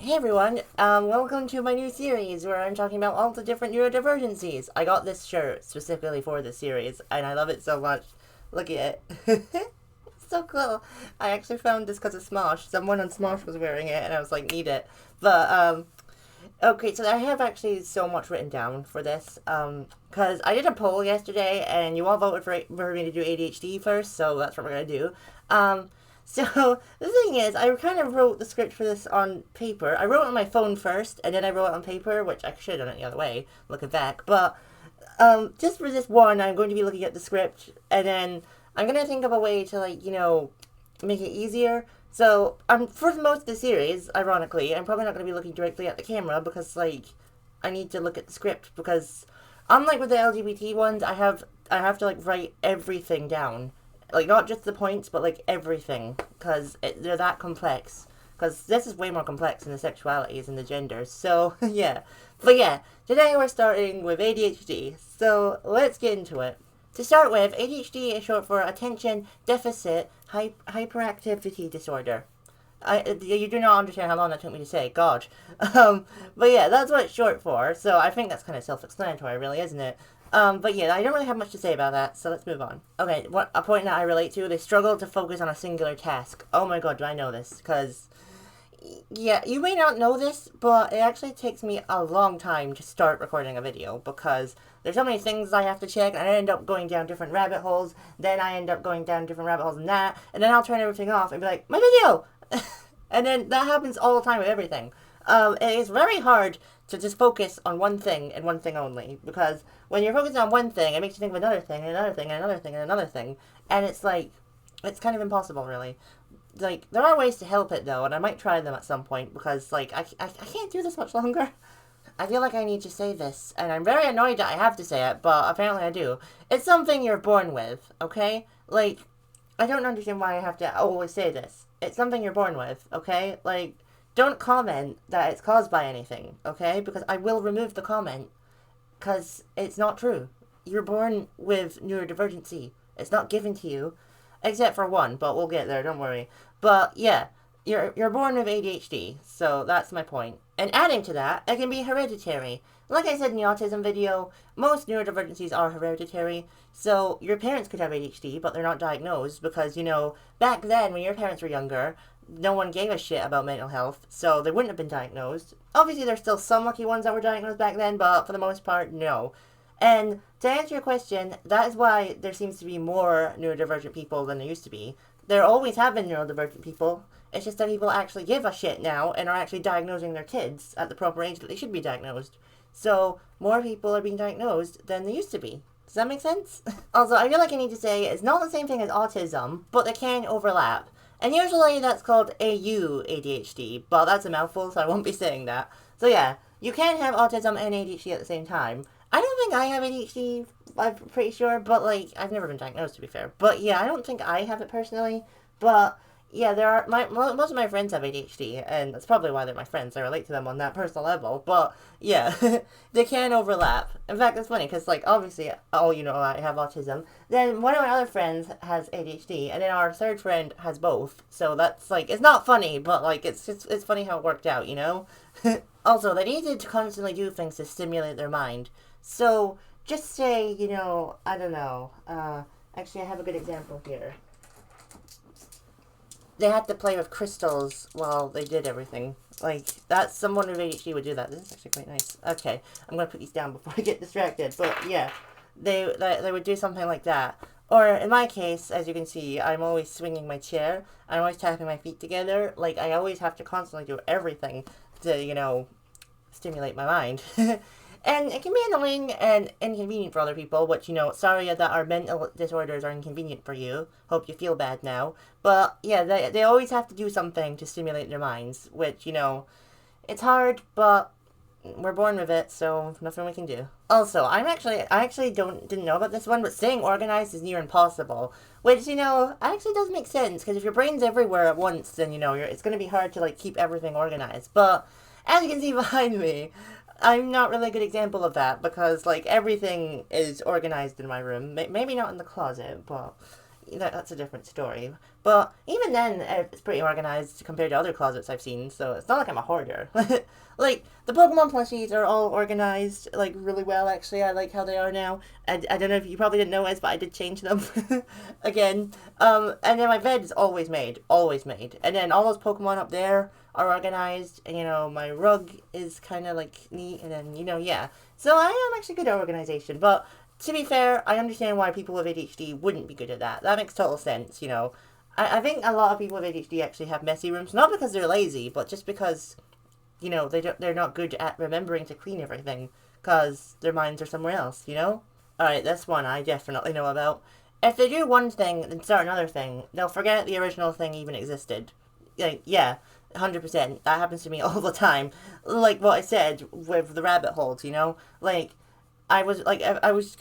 Hey everyone, welcome to my new series where I'm talking about all the different neurodivergencies. I got this shirt specifically for this series, and I love it so much. Look at it. It's so cool. I actually found this because of Smosh. Someone on Smosh was wearing it, and I was like, need it. Okay, so I have actually so much written down for this, because I did a poll yesterday, and you all voted for me to do ADHD first, so that's what we're gonna do. So the thing is, I kind of wrote the script for this on paper. I wrote it on my phone first, and then I wrote it on paper, which I should have done it the other way, looking back. But just for this one, I'm going to be looking at the script, and then I'm gonna think of a way to make it easier. So for most of the series, ironically, I'm probably not gonna be looking directly at the camera because I need to look at the script because unlike with the LGBT ones, I have to write everything down, not just the points, but everything, because they're that complex. Because this is way more complex than the sexualities and the genders. So yeah, but yeah, today we're starting with ADHD. So let's get into it. To start with, ADHD is short for Attention Deficit Hyperactivity Disorder. You do not understand how long that took me to say. God. But yeah, that's what it's short for. So I think that's kind of self-explanatory, really, isn't it? But yeah, I don't really have much to say about that, so let's move on. Okay, a point that I relate to, they struggle to focus on a singular task. Oh my god, do I know this? Because, yeah, you may not know this, but it actually takes me a long time to start recording a video, because there's so many things I have to check, and I end up going down different rabbit holes, then I end up going down different rabbit holes and that, and then I'll turn everything off and be like, my video! And then that happens all the time with everything. It is very hard to just focus on one thing and one thing only, because when you're focusing on one thing, it makes you think of another thing and another thing and another thing and another thing, and it's kind of impossible, really. There are ways to help it though, and I might try them at some point, because I can't do this much longer. I feel like I need to say this, and I'm very annoyed that I have to say it, but apparently I do. It's something you're born with, okay? I don't understand why I have to always say this. It's something you're born with, okay? Don't comment that it's caused by anything, okay? Because I will remove the comment, because it's not true. You're born with neurodivergency. It's not given to you, except for one, but we'll get there, don't worry. But yeah, you're born with ADHD, so that's my point. And adding to that, it can be hereditary. Like I said in the autism video, most neurodivergencies are hereditary, so your parents could have ADHD, but they're not diagnosed because, back then when your parents were younger, no one gave a shit about mental health, so they wouldn't have been diagnosed. Obviously, there's still some lucky ones that were diagnosed back then, but for the most part, no. And to answer your question, that is why there seems to be more neurodivergent people than there used to be. There always have been neurodivergent people. It's just that people actually give a shit now and are actually diagnosing their kids at the proper age that they should be diagnosed. So, more people are being diagnosed than they used to be. Does that make sense? Also, I feel like I need to say it's not the same thing as autism, but they can overlap. And usually that's called ADHD, but that's a mouthful, so I won't be saying that. So yeah, you can have autism and ADHD at the same time. I don't think I have ADHD, I'm pretty sure, but I've never been diagnosed, to be fair. But yeah, I don't think I have it personally, but yeah, most of my friends have ADHD, and that's probably why they're my friends. I relate to them on that personal level, but yeah, they can overlap. In fact, it's funny, because obviously, I have autism. Then one of my other friends has ADHD, and then our third friend has both. So that's it's not funny, but it's funny how it worked out, Also, they needed to constantly do things to stimulate their mind. So just say, I don't know. Actually, I have a good example here. They had to play with crystals while they did everything. That's someone with ADHD would do that. This is actually quite nice. Okay, I'm gonna put these down before I get distracted. But yeah, they would do something like that. Or in my case, as you can see, I'm always swinging my chair. I'm always tapping my feet together. I always have to constantly do everything to, stimulate my mind. And it can be annoying and inconvenient for other people, which, sorry that our mental disorders are inconvenient for you. Hope you feel bad now. But, yeah, they always have to do something to stimulate their minds, which, it's hard, but we're born with it, so nothing we can do. Also, I actually didn't know about this one, but staying organized is near impossible. Which, actually does make sense, because if your brain's everywhere at once, then, it's going to be hard to, keep everything organized. But, as you can see behind me, I'm not really a good example of that, because, everything is organized in my room. Maybe not in the closet, but, that's a different story. But even then, it's pretty organized compared to other closets I've seen, so it's not like I'm a hoarder. Like, the Pokemon plushies are all organized, like, really well, actually. I like how they are now. I don't know if you probably didn't notice, but I did change them again. And then my bed is always made, always made. And then all those Pokemon up there are organized, and, my rug is kind of, like, neat, and then, yeah. So I am actually good at organization, but to be fair, I understand why people with ADHD wouldn't be good at that. That makes total sense, I think a lot of people with ADHD actually have messy rooms, not because they're lazy, but just because, they're not good at remembering to clean everything, because their minds are somewhere else, Alright, this one I definitely know about. If they do one thing and start another thing, they'll forget the original thing even existed. Like, yeah, 100%. That happens to me all the time. Like what I said with the rabbit holes, Like, I was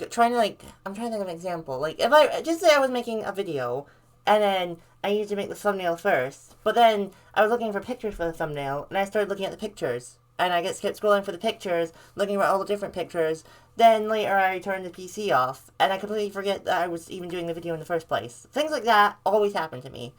trying to, I'm trying to think of an example. Like, if I, just say I was making a video, and then I needed to make the thumbnail first, but then I was looking for pictures for the thumbnail, and I started looking at the pictures, and I kept scrolling for the pictures, looking at all the different pictures, then later I turned the PC off, and I completely forget that I was even doing the video in the first place. Things like that always happen to me.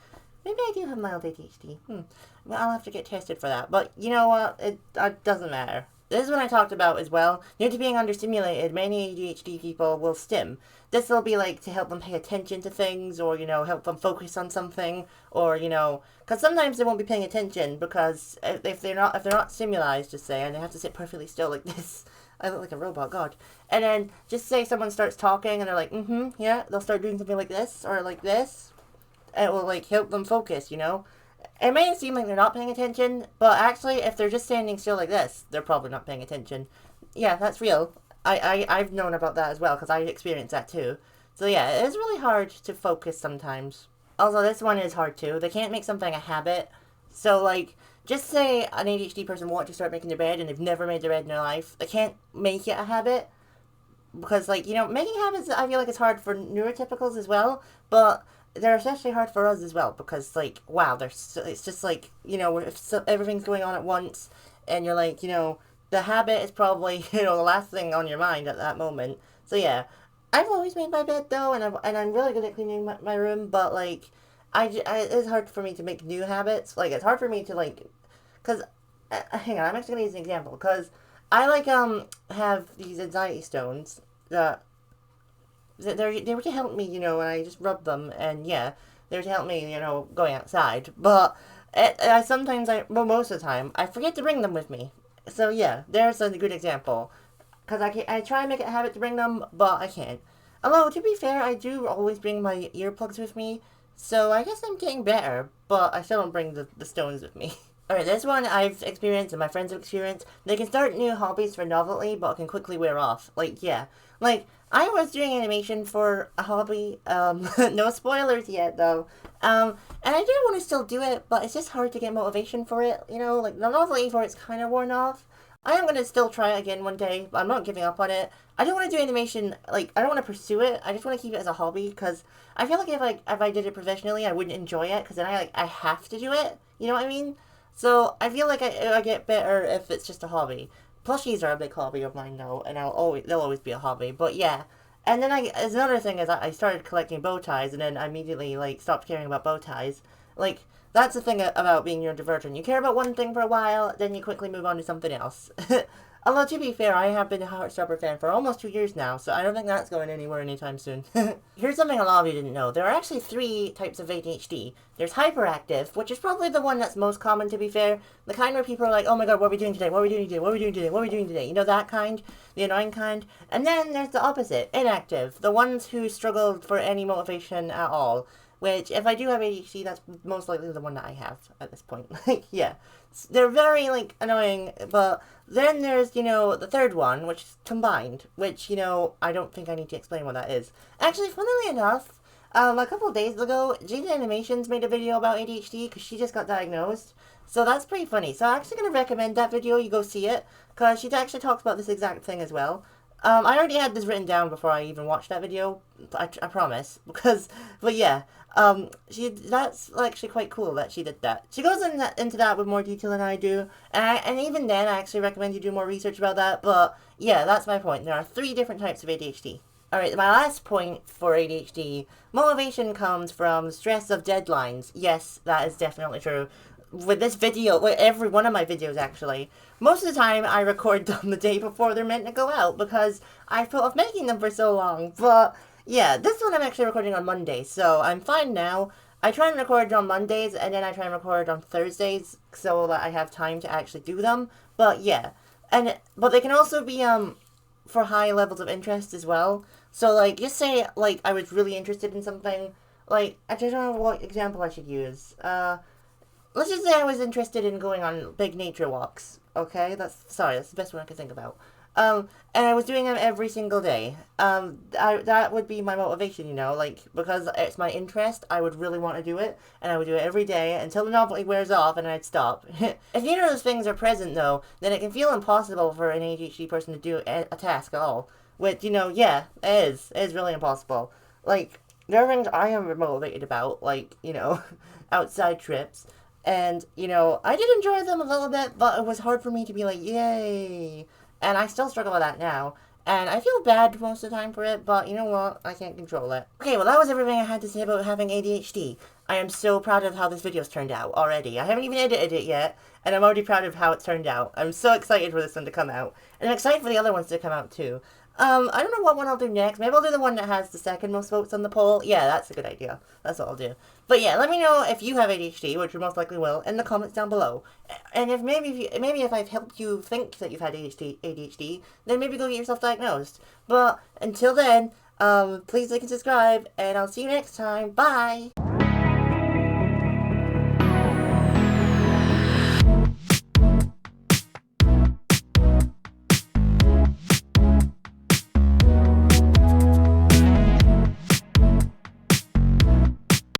Maybe I do have mild ADHD. Well, I'll have to get tested for that. But you know what? It doesn't matter. This is what I talked about as well. Due to being understimulated, many ADHD people will stim. This will be like to help them pay attention to things, or, help them focus on something, or, because sometimes they won't be paying attention because if they're not stimulated, just say, and they have to sit perfectly still like this. I look like a robot, God. And then just say someone starts talking and they're like, yeah, they'll start doing something like this or like this. It will, help them focus, It may seem like they're not paying attention, but actually, if they're just standing still like this, they're probably not paying attention. Yeah, that's real. I've known about that as well, because I experienced that too. So yeah, it is really hard to focus sometimes. Also, this one is hard too. They can't make something a habit. So, just say an ADHD person wants to start making their bed, and they've never made their bed in their life. They can't make it a habit. Because, making habits, I feel like it's hard for neurotypicals as well, but they're especially hard for us as well, because, wow, it's just, if everything's going on at once, and you're the habit is probably, the last thing on your mind at that moment. So, yeah, I've always made my bed, though, and I'm really good at cleaning my room, but, it's hard for me to make new habits. It's hard for me to, because, hang on, I'm actually going to use an example, because I, have these anxiety stones that they were to help me, and I just rubbed them, and yeah, they were to help me, going outside. But most of the time, I forget to bring them with me. So yeah, there's a good example. Because I try and make it a habit to bring them, but I can't. Although, to be fair, I do always bring my earplugs with me, so I guess I'm getting better, but I still don't bring the stones with me. Alright, this one I've experienced and my friends have experienced. They can start new hobbies for novelty, but it can quickly wear off. Yeah. I was doing animation for a hobby. No spoilers yet, though. And I do want to still do it, but it's just hard to get motivation for it. The novelty for it's kind of worn off. I am going to still try it again one day, but I'm not giving up on it. I don't want to do animation, I don't want to pursue it. I just want to keep it as a hobby, because I feel like if I did it professionally, I wouldn't enjoy it, because then I have to do it. You know what I mean? So, I feel like I get better if it's just a hobby. Plushies are a big hobby of mine, though, and they'll always be a hobby. But yeah, and then as another thing is I started collecting bow ties, and then I immediately stopped caring about bow ties. That's the thing about being neurodivergent. You care about one thing for a while, then you quickly move on to something else. Although, to be fair, I have been a Heartstopper fan for almost 2 years now, so I don't think that's going anywhere anytime soon. Here's something a lot of you didn't know. There are actually 3 types of ADHD. There's hyperactive, which is probably the one that's most common, to be fair. The kind where people are like, oh my god, what are we doing today? What are we doing today? What are we doing today? What are we doing today? That kind. The annoying kind. And then there's the opposite, inactive. The ones who struggle for any motivation at all. Which, if I do have ADHD, that's most likely the one that I have at this point. Yeah. They're very, annoying, but then there's, the third one, which is combined, which, I don't think I need to explain what that is. Actually, funnily enough, a couple of days ago, Jade Animations made a video about ADHD, because she just got diagnosed. So that's pretty funny. So I'm actually going to recommend that video, you go see it, because she actually talks about this exact thing as well. I already had this written down before I even watched that video, I promise, but yeah, that's actually quite cool that she did that. She goes into that with more detail than I do, and even then, I actually recommend you do more research about that, but yeah, that's my point. There are 3 different types of ADHD. Alright, my last point for ADHD, motivation comes from stress of deadlines. Yes, that is definitely true. With this video, with every one of my videos actually, most of the time I record them the day before they're meant to go out because I've put off making them for so long. But yeah, this one I'm actually recording on Monday, so I'm fine now. I try and record on Mondays and then I try and record on Thursdays so that I have time to actually do them. But yeah, but they can also be for high levels of interest as well. So, like, just say, like, I was really interested in something. Like, I don't know what example I should use. Let's just say I was interested in going on big nature walks. Okay? That's the best one I can think about. And I was doing them every single day. That would be my motivation, you know, like, because it's my interest, I would really want to do it, and I would do it every day until the novelty wears off, and I'd stop. If neither of those things are present, though, then it can feel impossible for an ADHD person to do a task at all. Which, you know, yeah, it is. It is really impossible. Like, there are things I am motivated about, like, you know, outside trips. And, you know, I did enjoy them a little bit, but it was hard for me to be like, yay. And I still struggle with that now. And I feel bad most of the time for it, but you know what? I can't control it. Okay, well that was everything I had to say about having ADHD. I am so proud of how this video's turned out already. I haven't even edited it yet, and I'm already proud of how it's turned out. I'm so excited for this one to come out. And I'm excited for the other ones to come out too. I don't know what one I'll do next. Maybe I'll do the one that has the second most votes on the poll. Yeah, that's a good idea. That's what I'll do. But yeah, let me know if you have ADHD, which you most likely will, in the comments down below. And if maybe if I've helped you think that you've had ADHD, then maybe go get yourself diagnosed. But until then, please like and subscribe, and I'll see you next time. Bye!